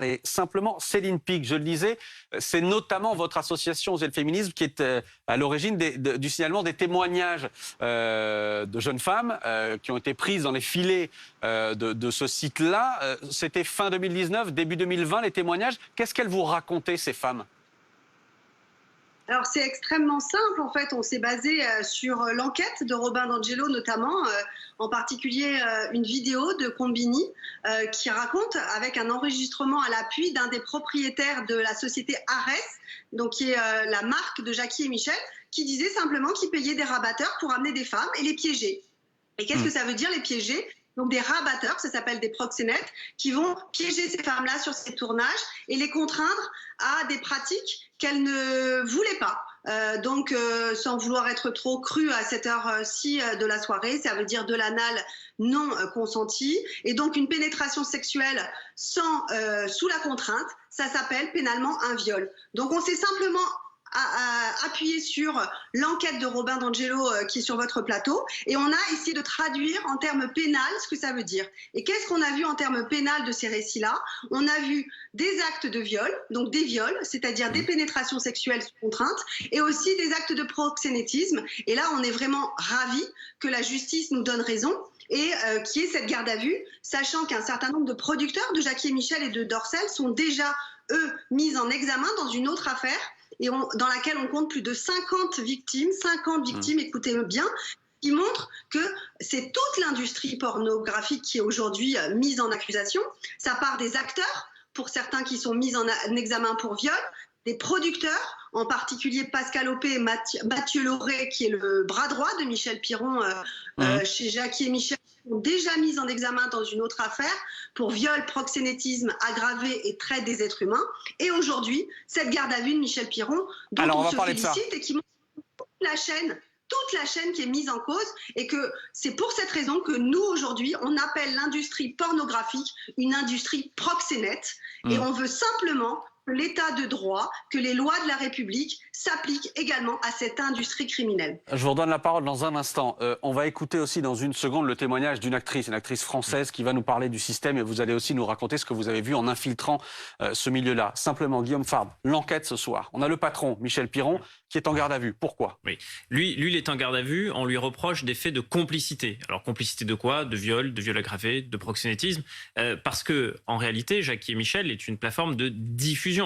Et simplement, Céline Pic, je le disais, c'est notamment votre association Osez le féminisme qui est à l'origine du signalement des témoignages de jeunes femmes qui ont été prises dans les filets de ce site-là. C'était fin 2019, début 2020, les témoignages. Qu'est-ce qu'elles vous racontaient, ces femmes? Alors c'est extrêmement simple en fait, on s'est basé sur l'enquête de Robin D'Angelo notamment, en particulier une vidéo de Combini qui raconte avec un enregistrement à l'appui d'un des propriétaires de la société Ares, donc qui est la marque de Jackie et Michel, qui disait simplement qu'ils payaient des rabatteurs pour amener des femmes et les piéger. Et qu'est-ce que ça veut dire les piéger? Donc des rabatteurs, ça s'appelle des proxénètes, qui vont piéger ces femmes-là sur ces tournages et les contraindre à des pratiques qu'elles ne voulaient pas. Sans vouloir être trop cru à cette heure-ci de la soirée, ça veut dire de l'anal non consenti. Et donc une pénétration sexuelle sous la contrainte, ça s'appelle pénalement un viol. Donc on s'est simplement appuyé sur l'enquête de Robin D'Angelo qui est sur votre plateau et on a essayé de traduire en termes pénals ce que ça veut dire. Et qu'est-ce qu'on a vu en termes pénals de ces récits-là? On a vu des actes de viol, donc des viols, c'est-à-dire des pénétrations sexuelles sous contrainte et aussi des actes de proxénétisme. Et là, on est vraiment ravis que la justice nous donne raison et qui est cette garde à vue, sachant qu'un certain nombre de producteurs de Jackie et Michel et de Dorcel sont déjà, eux, mis en examen dans une autre affaire et dans laquelle on compte plus de 50 victimes, écoutez bien, qui montrent que c'est toute l'industrie pornographique qui est aujourd'hui mise en accusation. Ça part des acteurs, pour certains qui sont mis en examen pour viol, des producteurs, en particulier Pascal Opé et Mathieu Lauré, qui est le bras droit de Michel Piron chez Jackie et Michel, sont déjà mis en examen dans une autre affaire pour viol, proxénétisme aggravé et traite des êtres humains. Et aujourd'hui, cette garde à vue de Michel Piron, dont on se félicite et qui montre toute la chaîne qui est mise en cause et que c'est pour cette raison que nous, aujourd'hui, on appelle l'industrie pornographique une industrie proxénète et on veut simplement que l'état de droit, que les lois de la République s'appliquent également à cette industrie criminelle. Je vous redonne la parole dans un instant. On va écouter aussi dans une seconde le témoignage d'une actrice, une actrice française qui va nous parler du système et vous allez aussi nous raconter ce que vous avez vu en infiltrant ce milieu-là. Simplement, Guillaume Fabre, l'enquête ce soir. On a le patron, Michel Piron, qui est en garde à vue. Pourquoi? Oui, lui, il est en garde à vue. On lui reproche des faits de complicité. Alors complicité de quoi? De viol aggravé, de proxénétisme. Parce que en réalité, Jackie et Michel est une plateforme de diffusion.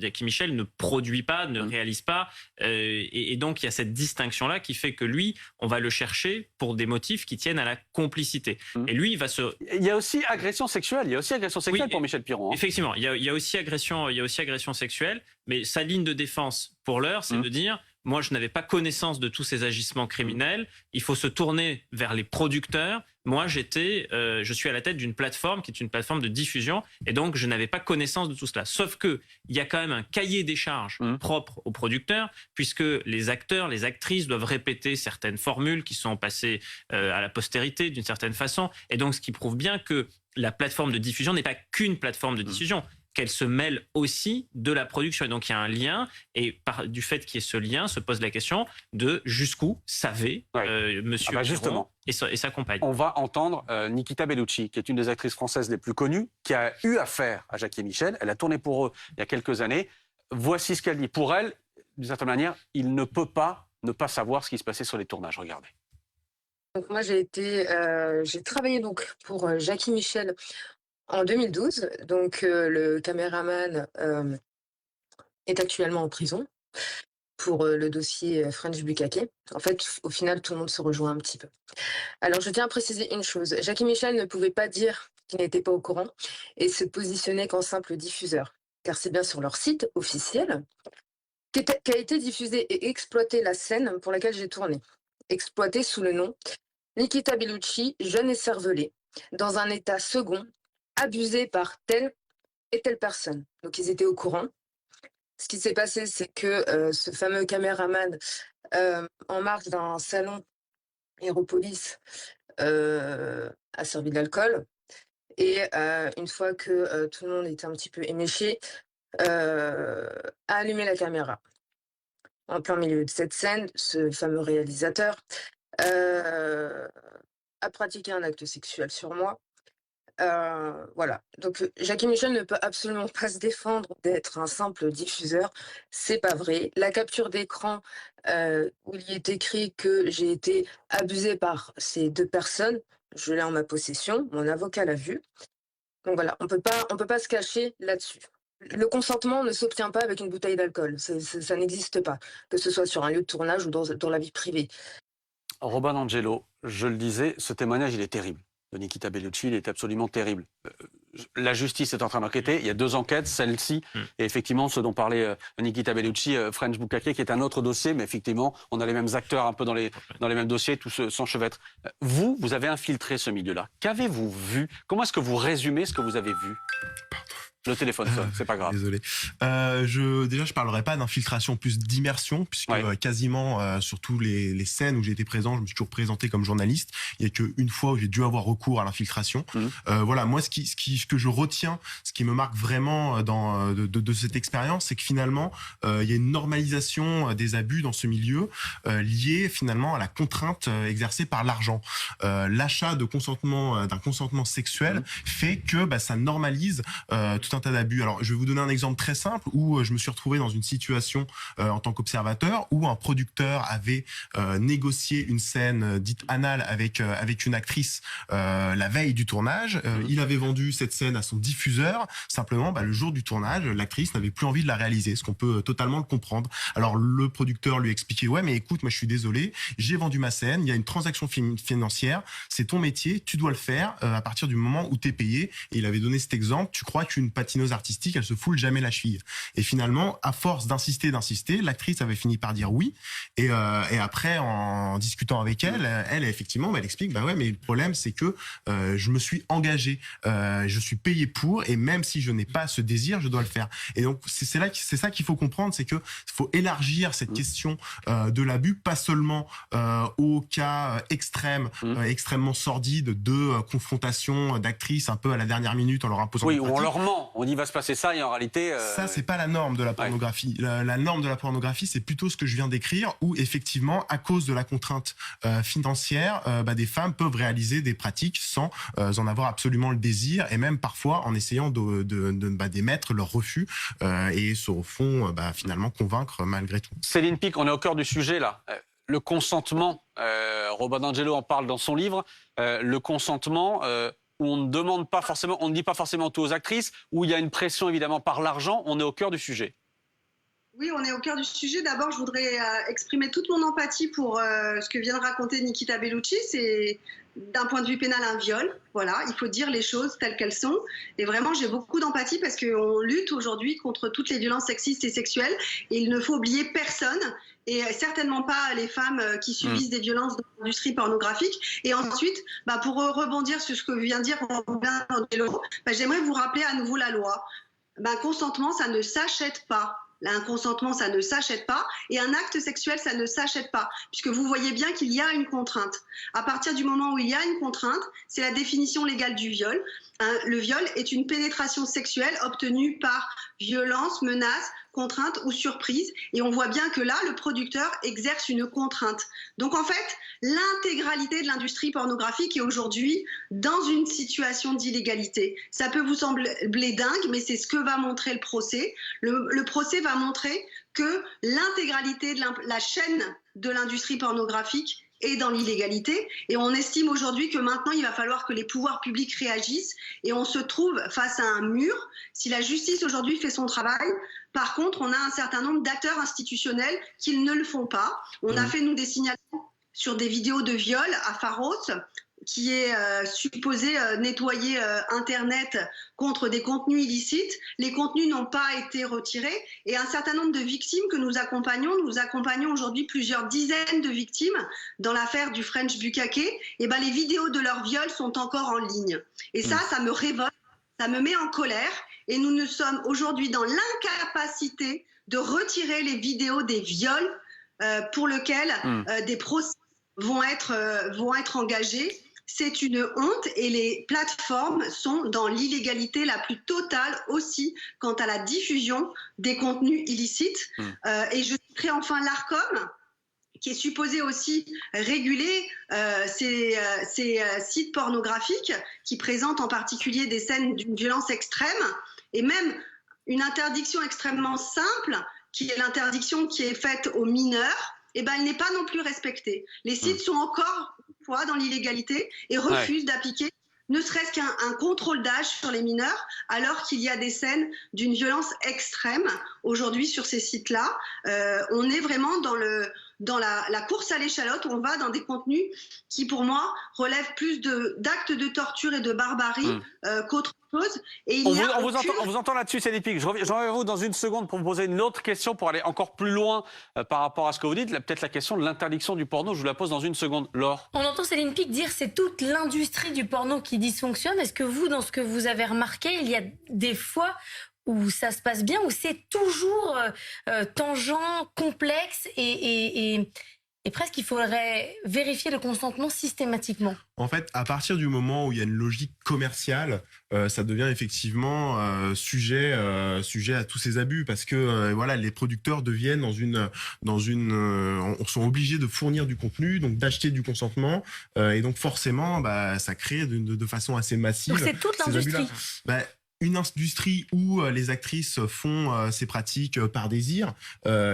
Jackie Michel ne produit pas, ne réalise pas, et donc il y a cette distinction-là qui fait que lui, on va le chercher pour des motifs qui tiennent à la complicité. Et lui, il va se... Il y a aussi agression sexuelle. Il y a aussi agression sexuelle pour Michel Piron. Hein. Effectivement, il y a aussi agression sexuelle, mais sa ligne de défense pour l'heure, c'est de dire: moi, je n'avais pas connaissance de tous ces agissements criminels. Il faut se tourner vers les producteurs. Moi, je suis à la tête d'une plateforme qui est une plateforme de diffusion, et donc je n'avais pas connaissance de tout cela. Sauf que il y a quand même un cahier des charges propre aux producteurs, puisque les acteurs, les actrices doivent répéter certaines formules qui sont passées à la postérité d'une certaine façon, et donc ce qui prouve bien que la plateforme de diffusion n'est pas qu'une plateforme de diffusion. Qu'elle se mêle aussi de la production. Et donc, il y a un lien, et du fait qu'il y ait ce lien, se pose la question de jusqu'où savait Monsieur Piron et sa compagne. On va entendre Nikita Bellucci, qui est une des actrices françaises les plus connues, qui a eu affaire à Jackie et Michel. Elle a tourné pour eux il y a quelques années. Voici ce qu'elle dit. Pour elle, d'une certaine manière, il ne peut pas ne pas savoir ce qui se passait sur les tournages. Regardez. Donc moi, j'ai travaillé donc pour Jackie Michel en 2012, donc le caméraman est actuellement en prison pour le dossier French Bukkake. En fait, au final, tout le monde se rejoint un petit peu. Alors, je tiens à préciser une chose. Jackie Michel ne pouvait pas dire qu'il n'était pas au courant et se positionner qu'en simple diffuseur, car c'est bien sur leur site officiel qu'a été diffusée et exploitée la scène pour laquelle j'ai tourné. Exploitée sous le nom Nikita Bellucci, jeune et cervelé, dans un état second, abusé par telle et telle personne. Donc ils étaient au courant. Ce qui s'est passé, c'est que ce fameux caméraman, en marge d'un salon Aéropolis, a servi de l'alcool. Et une fois que tout le monde était un petit peu éméché, a allumé la caméra. En plein milieu de cette scène, ce fameux réalisateur a pratiqué un acte sexuel sur moi. Voilà. Donc, Jackie Michel ne peut absolument pas se défendre d'être un simple diffuseur. C'est pas vrai. La capture d'écran, où il y est écrit que j'ai été abusée par ces 2 personnes, je l'ai en ma possession. Mon avocat l'a vu. Donc voilà, on peut pas se cacher là-dessus. Le consentement ne s'obtient pas avec une bouteille d'alcool. Ça n'existe pas, que ce soit sur un lieu de tournage ou dans la vie privée. Robin D'Angelo, je le disais, ce témoignage, il est terrible. De Nikita Bellucci, il est absolument terrible. La justice est en train d'enquêter. Il y a 2 enquêtes, celle-ci et effectivement ce dont parlait Nikita Bellucci, French Bukake, qui est un autre dossier, mais effectivement, on a les mêmes acteurs un peu dans les mêmes dossiers, tous s'enchevêtrent. Vous avez infiltré ce milieu-là. Qu'avez-vous vu? Comment est-ce que vous résumez ce que vous avez vu? Le téléphone sonne, c'est pas grave. Désolé. Je parlerai pas d'infiltration, plus d'immersion, puisque quasiment sur tous les scènes où j'ai été présent, je me suis toujours présenté comme journaliste. Il y a qu'une fois où j'ai dû avoir recours à l'infiltration. Voilà, moi, ce que je retiens, ce qui me marque vraiment de cette expérience, c'est que finalement, il y a une normalisation des abus dans ce milieu liée finalement à la contrainte exercée par l'argent. L'achat de consentement, d'un consentement sexuel fait que ça normalise tout un tas d'abus. Alors, je vais vous donner un exemple très simple où je me suis retrouvé dans une situation en tant qu'observateur où un producteur avait négocié une scène dite anale avec une actrice la veille du tournage. Il avait vendu cette scène à son diffuseur. Simplement, le jour du tournage, l'actrice n'avait plus envie de la réaliser, ce qu'on peut totalement le comprendre. Alors, le producteur lui expliquait, ouais, mais écoute, moi, je suis désolé, j'ai vendu ma scène, il y a une transaction financière, c'est ton métier, tu dois le faire à partir du moment où t'es payé. Et il avait donné cet exemple, tu crois qu'une patineuse artistique, elle se foule jamais la cheville. Et finalement, à force d'insister, l'actrice avait fini par dire oui. Et après, en discutant avec elle effectivement, elle explique, ouais, mais le problème, c'est que je me suis engagé, je suis payé pour, et même si je n'ai pas ce désir, je dois le faire. Et donc, c'est ça qu'il faut comprendre, c'est que faut élargir cette question de l'abus, pas seulement au cas extrêmement sordide de confrontation d'actrices un peu à la dernière minute en leur imposant. Oui, où on leur ment. On dit va se passer ça et en réalité... Ça, c'est pas la norme de la pornographie. La norme de la pornographie, c'est plutôt ce que je viens d'écrire, où effectivement, à cause de la contrainte financière, des femmes peuvent réaliser des pratiques sans en avoir absolument le désir, et même parfois en essayant d'émettre leur refus et au fond, finalement, convaincre malgré tout. Céline Picq, on est au cœur du sujet là. Le consentement, Robin D'Angelo en parle dans son livre, le consentement... où on ne demande pas forcément, on ne dit pas forcément tout aux actrices, où il y a une pression évidemment par l'argent, on est au cœur du sujet. Oui, on est au cœur du sujet. D'abord, je voudrais exprimer toute mon empathie pour ce que vient de raconter Nikita Bellucci. C'est d'un point de vue pénal un viol. Voilà, il faut dire les choses telles qu'elles sont. Et vraiment, j'ai beaucoup d'empathie parce qu'on lutte aujourd'hui contre toutes les violences sexistes et sexuelles. Et il ne faut oublier personne, et certainement pas les femmes qui subissent des violences dans l'industrie pornographique. Et ensuite, pour rebondir sur ce que vient de dire Robin D'Angelo, j'aimerais vous rappeler à nouveau la loi. Consentement, ça ne s'achète pas. Un consentement, ça ne s'achète pas, et un acte sexuel, ça ne s'achète pas, puisque vous voyez bien qu'il y a une contrainte. À partir du moment où il y a une contrainte, c'est la définition légale du viol. Le viol est une pénétration sexuelle obtenue par violence, menace, contrainte ou surprise, et on voit bien que là, le producteur exerce une contrainte. Donc en fait, l'intégralité de l'industrie pornographique est aujourd'hui dans une situation d'illégalité. Ça peut vous sembler dingue, mais c'est ce que va montrer le procès. Le procès va montrer que l'intégralité de la chaîne de l'industrie pornographique est dans l'illégalité, et on estime aujourd'hui que maintenant il va falloir que les pouvoirs publics réagissent, et on se trouve face à un mur. Si la justice aujourd'hui fait son travail, par contre on a un certain nombre d'acteurs institutionnels qui ne le font pas. On a fait nous des signalements sur des vidéos de viol à Pharos, qui est supposé nettoyer Internet contre des contenus illicites. Les contenus n'ont pas été retirés, et un certain nombre de victimes que nous accompagnons aujourd'hui plusieurs dizaines de victimes dans l'affaire du French Bukake, et les vidéos de leur viol sont encore en ligne. Et ça me révolte, ça me met en colère, et nous ne sommes aujourd'hui dans l'incapacité de retirer les vidéos des viols pour lesquels des procès vont être engagés. C'est une honte, et les plateformes sont dans l'illégalité la plus totale aussi quant à la diffusion des contenus illicites. Et je citerai enfin l'ARCOM, qui est supposé aussi réguler ces sites pornographiques qui présentent en particulier des scènes d'une violence extrême, et même une interdiction extrêmement simple, qui est l'interdiction qui est faite aux mineurs, eh ben, elle n'est pas non plus respectée. Les sites sont encore une fois dans l'illégalité et refusent d'appliquer ne serait-ce qu'un contrôle d'âge sur les mineurs, alors qu'il y a des scènes d'une violence extrême aujourd'hui sur ces sites-là. On est vraiment dans la course à l'échalote, on va dans des contenus qui, pour moi, relèvent plus d'actes de torture et de barbarie qu'autre chose. Et on vous entend là-dessus, Céline Pic. Je reviens vers vous dans une seconde pour vous poser une autre question, pour aller encore plus loin par rapport à ce que vous dites. Peut-être la question de l'interdiction du porno, je vous la pose dans une seconde. Laure. On entend Céline Pic dire c'est toute l'industrie du porno qui dysfonctionne. Est-ce que vous, dans ce que vous avez remarqué, il y a des fois où ça se passe bien, où c'est toujours tangent, complexe et presque il faudrait vérifier le consentement systématiquement? En fait, à partir du moment où il y a une logique commerciale, ça devient effectivement sujet à tous ces abus, parce que voilà, les producteurs deviennent sont obligés de fournir du contenu, donc d'acheter du consentement, et donc forcément, ça crée de façon assez massive. Donc c'est toute l'industrie. Une industrie où les actrices font ces pratiques par désir,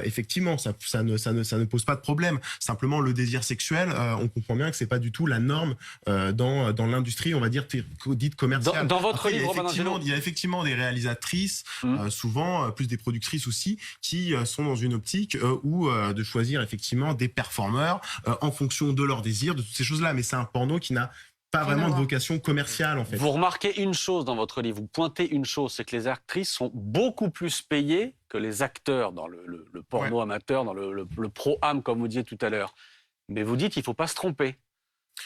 effectivement, ça ne pose pas de problème. Simplement, le désir sexuel, on comprend bien que c'est pas du tout la norme dans l'industrie, on va dire dite commerciale. Dans votre livre, il y a effectivement des réalisatrices, souvent plus des productrices aussi, qui sont dans une optique où de choisir effectivement des performeurs en fonction de leur désir, de toutes ces choses-là. Mais c'est un porno qui n'a pas vraiment de vocation commerciale, en fait. Vous remarquez une chose dans votre livre, vous pointez une chose, c'est que les actrices sont beaucoup plus payées que les acteurs dans le porno amateur, dans le pro-am, comme vous disiez tout à l'heure. Mais vous dites qu'il ne faut pas se tromper.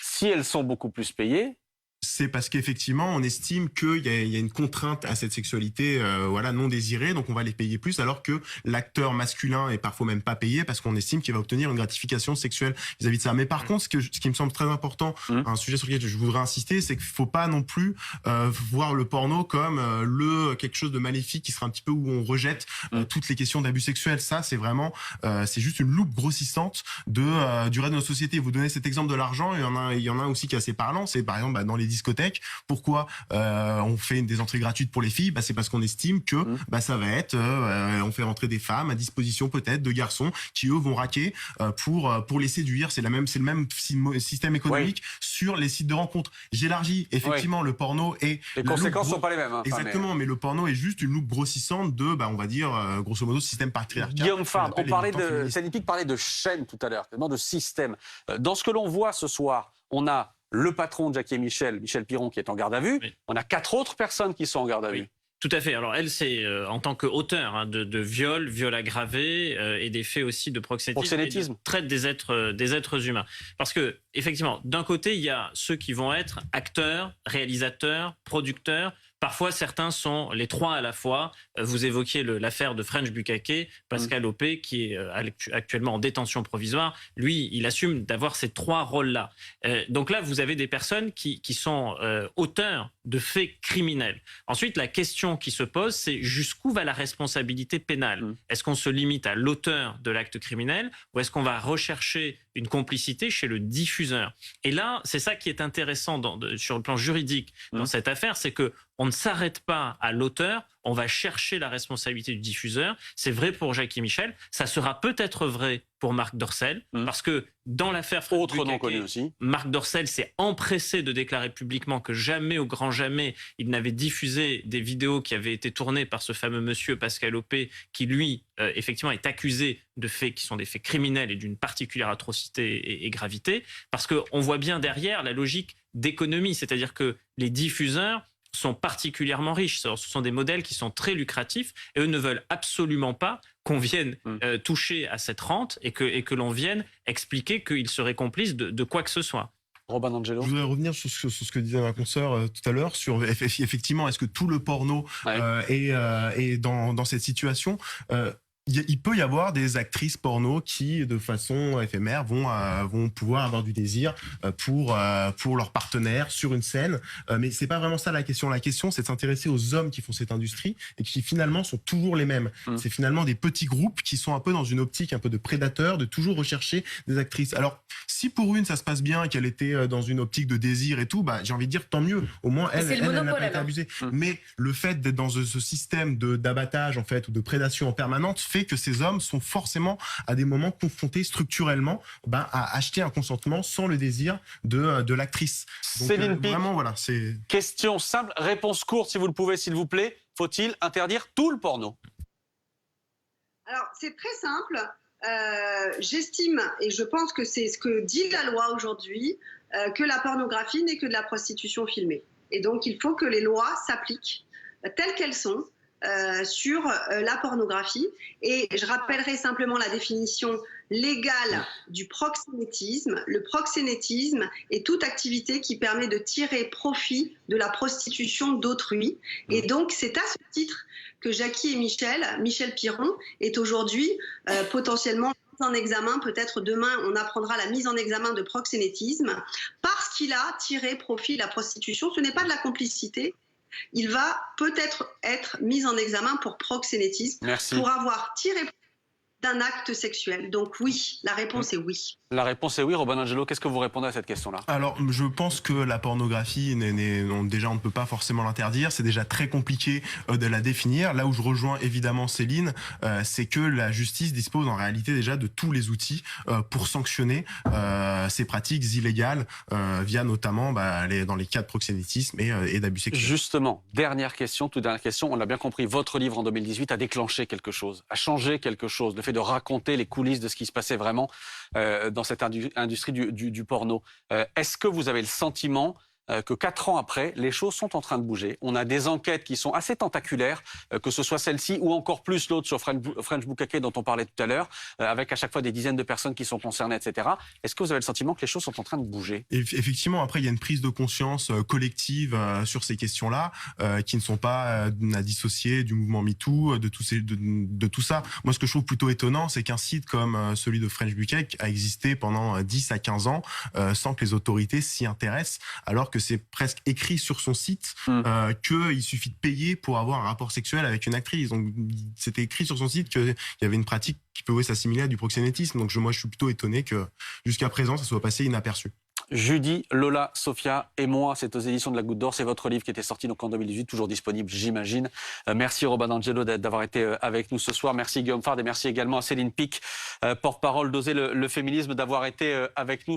Si elles sont beaucoup plus payées, c'est parce qu'effectivement, on estime qu'il y a une contrainte à cette sexualité non désirée, donc on va les payer plus, alors que l'acteur masculin est parfois même pas payé parce qu'on estime qu'il va obtenir une gratification sexuelle vis-à-vis de ça. Mais par contre, ce qui me semble très important, un sujet sur lequel je voudrais insister, c'est qu'il faut pas non plus voir le porno comme quelque chose de maléfique qui sera un petit peu où on rejette toutes les questions d'abus sexuels. Ça, c'est vraiment, c'est juste une loupe grossissante du reste de notre société. Vous donnez cet exemple de l'argent, il y en a aussi qui est assez parlant, c'est par exemple dans les discothèques. Pourquoi on fait des entrées gratuites pour les filles? C'est parce qu'on estime que ça va être, on fait rentrer des femmes à disposition peut-être de garçons qui eux vont raquer pour les séduire. C'est le même système économique sur les sites de rencontres. J'élargis effectivement le porno et les conséquences sont pas les mêmes. Exactement, mais le porno est juste une loupe grossissante de, on va dire grosso modo, système patriarcal. Guillaume Fard, Céline Pic parlait de chaîne tout à l'heure, de système. Dans ce que l'on voit ce soir, on a le patron de Jackie et Michel Piron, qui est en garde à vue. Oui. On a 4 autres personnes qui sont en garde à vue. Tout à fait. Alors elle, c'est en tant qu'auteur de viol aggravé et des faits aussi de proxénétisme. Traite des êtres humains. Parce que effectivement, d'un côté, il y a ceux qui vont être acteurs, réalisateurs, producteurs. Parfois, certains sont les trois à la fois. Vous évoquiez l'affaire de French Bukkake, Pascal Opé, qui est actuellement en détention provisoire. Lui, il assume d'avoir ces 3 rôles-là. Donc là, vous avez des personnes qui sont auteurs de faits criminels. Ensuite, la question qui se pose, c'est jusqu'où va la responsabilité pénale? Est-ce qu'on se limite à l'auteur de l'acte criminel ou est-ce qu'on va rechercher une complicité chez le diffuseur? Et là, c'est ça qui est intéressant sur le plan juridique dans cette affaire, c'est que on ne s'arrête pas à l'auteur, on va chercher la responsabilité du diffuseur. C'est vrai pour Jackie Michel, ça sera peut-être vrai pour Marc Dorcel, parce que dans l'affaire French Bukkake, Marc Dorcel s'est empressé de déclarer publiquement que jamais, au grand jamais, il n'avait diffusé des vidéos qui avaient été tournées par ce fameux monsieur Pascal Opé, qui lui, effectivement, est accusé de faits qui sont des faits criminels et d'une particulière atrocité et gravité, parce qu'on voit bien derrière la logique d'économie, c'est-à-dire que les diffuseurs sont particulièrement riches. Ce sont des modèles qui sont très lucratifs et eux ne veulent absolument pas qu'on vienne toucher à cette rente et que l'on vienne expliquer qu'ils seraient complices de quoi que ce soit. Robin D'Angelo. Je voudrais revenir sur ce que disait ma consoeur tout à l'heure, sur effectivement, est-ce que tout le porno est dans cette situation Il peut y avoir des actrices porno qui, de façon éphémère, vont pouvoir avoir du désir pour leur partenaire sur une scène. Mais c'est pas vraiment ça la question. La question, c'est de s'intéresser aux hommes qui font cette industrie et qui finalement sont toujours les mêmes. C'est finalement des petits groupes qui sont un peu dans une optique un peu de prédateur, de toujours rechercher des actrices. Alors, si pour une ça se passe bien, qu'elle était dans une optique de désir et tout, j'ai envie de dire tant mieux. Au moins elle n'a pas été abusée. Mais le fait d'être dans ce système d'abattage en fait ou de prédation en permanence fait que ces hommes sont forcément à des moments confrontés structurellement à acheter un consentement sans le désir de l'actrice. Donc, Céline Pic, vraiment, voilà, c'est... Question simple, réponse courte si vous le pouvez, s'il vous plaît. Faut-il interdire tout le porno? Alors, c'est très simple. J'estime, et je pense que c'est ce que dit la loi aujourd'hui, que la pornographie n'est que de la prostitution filmée. Et donc, il faut que les lois s'appliquent telles qu'elles sont sur la pornographie. Et je rappellerai simplement la définition légale du proxénétisme. Le proxénétisme est toute activité qui permet de tirer profit de la prostitution d'autrui. Et donc, c'est à ce titre que Jackie et Michel Piron, est aujourd'hui potentiellement mis en examen. Peut-être demain, on apprendra la mise en examen de proxénétisme parce qu'il a tiré profit de la prostitution. Ce n'est pas de la complicité. Il va peut-être être mis en examen pour proxénétisme, pour avoir tiré d'un acte sexuel. Donc oui, la réponse est oui. La réponse est oui. Robin D'Angelo, qu'est-ce que vous répondez à cette question-là? Alors, je pense que la pornographie, déjà, on ne peut pas forcément l'interdire. C'est déjà très compliqué de la définir. Là où je rejoins évidemment Céline, c'est que la justice dispose en réalité déjà de tous les outils pour sanctionner ces pratiques illégales via notamment dans les cas de proxénétisme et d'abus sexuels. Justement, toute dernière question. On l'a bien compris, votre livre en 2018 a déclenché quelque chose, a changé quelque chose. Le fait de raconter les coulisses de ce qui se passait vraiment dans cette industrie du porno. Est-ce que vous avez le sentiment que 4 ans après, les choses sont en train de bouger? On a des enquêtes qui sont assez tentaculaires, que ce soit celle-ci ou encore plus l'autre sur French Bukkake dont on parlait tout à l'heure, avec à chaque fois des dizaines de personnes qui sont concernées, etc. Est-ce que vous avez le sentiment que les choses sont en train de bouger? Effectivement, après, il y a une prise de conscience collective sur ces questions-là, qui ne sont pas à dissocier du mouvement MeToo, de tout ça. Moi, ce que je trouve plutôt étonnant, c'est qu'un site comme celui de French Bukkake a existé pendant 10 à 15 ans sans que les autorités s'y intéressent, alors que c'est presque écrit sur son site qu'il suffit de payer pour avoir un rapport sexuel avec une actrice. Donc, c'était écrit sur son site qu'il y avait une pratique qui pouvait s'assimiler à du proxénétisme. Donc, moi, je suis plutôt étonné que jusqu'à présent, ça soit passé inaperçu. Judy, Lola, Sophia et moi, c'est aux éditions de la Goutte d'Or. C'est votre livre qui était sorti donc en 2018, toujours disponible, j'imagine. Merci Robin D'Angelo d'avoir été avec nous ce soir. Merci Guillaume Fard et merci également à Céline Pic, porte-parole d'Oser le féminisme, d'avoir été avec nous.